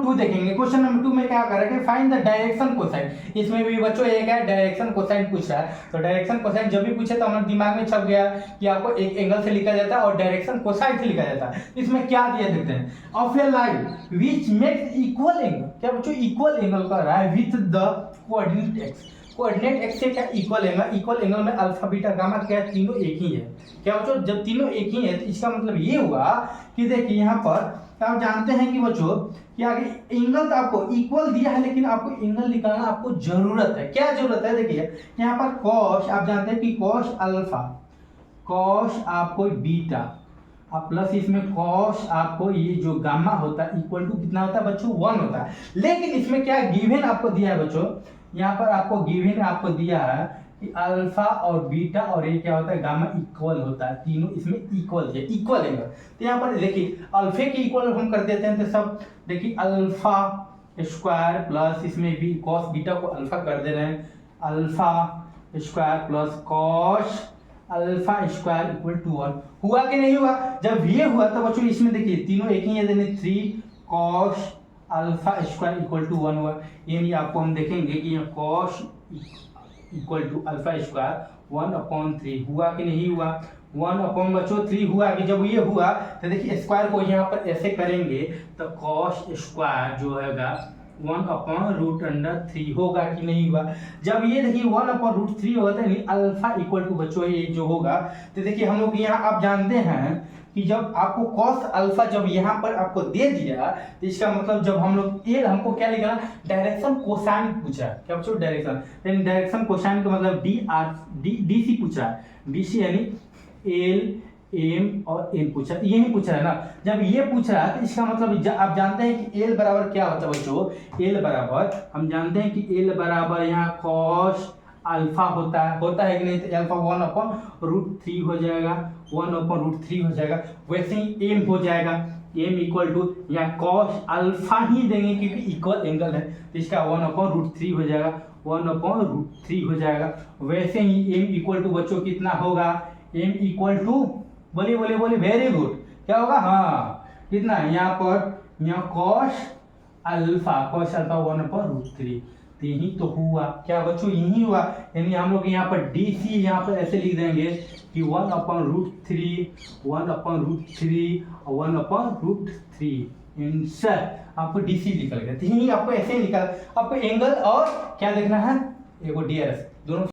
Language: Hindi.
2 देखेंगे। क्वेश्चन नंबर 2 में क्या कर रहा है कि फाइंड द डायरेक्शन कोसाइन। इसमें भी बच्चों एक है डायरेक्शन कोसाइन पूछ रहा है। तो डायरेक्शन कोसाइन जब भी पूछे तो हमारे दिमाग में छप गया कि आपको एक एंगल से लिखा जाता है और डायरेक्शन कोसाइन से लिखा जाता है। इसमें क्या दिया देखते हैं, of A line which makes equal angle. क्या बच्चों इक्वल एंगल कर रहा है with the coordinate x. Coordinate x से क्या इक्वल एंगल में अल्फा बीटा गामा क्या तीनों एक ही है। क्या बच्चों जब तीनों एक ही है तो इसका मतलब ये हुआ कि देखिए यहाँ पर आप जानते हैं कि बच्चों कि आगे एंगल तो आपको इक्वल दिया है लेकिन आपको एंगल निकालना आपको जरूरत है। क्या जरूरत है, देखिए यहाँ पर कॉस आप जानते हैं कि कॉस अल्फा कॉस आपको बीटा अब प्लस इसमें कॉस आपको ये जो गामा होता है इक्वल टू कितना होता है बच्चों 1 होता है। लेकिन इसमें क्या गिवन आपको दिया है बच्चों, यहाँ पर आपको गिवन आपको दिया है कि अल्फा और बीटा और ये क्या होता है गामा इक्वल होता है। तीनों इसमें इक्वल है, इक्वल एंगल। तो यहाँ पर देखिए अल्फे की इक्वल हम कर देते हैं तो सब देखिए अल्फा स्क्वायर प्लस इसमें भी कॉस बीटा को अल्फा कर दे रहे हैं, alpha square plus cos alpha square equal to 1। हुआ कि नहीं हुआ? जब ये हुआ तो बच्चों इसमें देखिए तीनों एक ही है, 3 cos alpha square equal to 1 हुआ। यानी आपको हम देखेंगे कि ये cos equal to alpha square 1/3 हुआ कि नहीं हुआ? 1/3 हुआ कि जब ये हुआ तो देखिए स्क्वायर को यहाँ पर ऐसे करेंगे तो कॉस स्क्वायर जो हैगा 1/√3 होगा कि नहीं हुआ? जब ये देखिए 1/√3 होगा तो अल्फा इक्वल टू बच्चों ये जो होगा तो देखिए हम लोग यहाँ आप जानते हैं कि जब आपको कॉस अल्फा जब यहाँ पर आपको दे दिया तो इसका मतलब जब हम लोग ये हमको क्या लिखना डायरेक्शन कोसाइन पूछा। क्या बच्चों डायरेक्शन, लेकिन डायरेक्शन कोसाइन का मतलब डी सी पूछा है, डी सी यानी एल एम और एन पूछा, यही पूछ रहा है ना। जब ये पूछ रहा है तो इसका मतलब आप जानते हैं कि एल बराबर क्या होता है बच्चों, एल बराबर हम जानते हैं कि एल बराबर यहाँ कॉस अल्फा होता है कि नहीं? तो अल्फा 1/√3 हो जाएगा, 1/√3 हो जाएगा। वैसे ही एम हो जाएगा, एम इक्वल टू या कॉस अल्फा ही देंगे क्योंकि इक्वल एंगल है तो इसका 1/√3 हो जाएगा, 1/√3 हो जाएगा। वैसे ही एम इक्वल टू बच्चों कितना होगा, एम इक्वल टू बोलिए वेरी गुड क्या होगा, हाँ कितना यहाँ पर यहाँ कॉस अल्फा 1/√3 यही तो हुआ। क्या बच्चों यही हुआ, यानी हम लोग यहाँ पर डी सी यहाँ पर ऐसे लिख देंगे कि 1/√3 और 1/√3 आंसर आपको डी सी निकल गया। यही आपको ऐसे ही निकल, आपको एंगल और क्या देखना है, एगो डी आर एस दोनों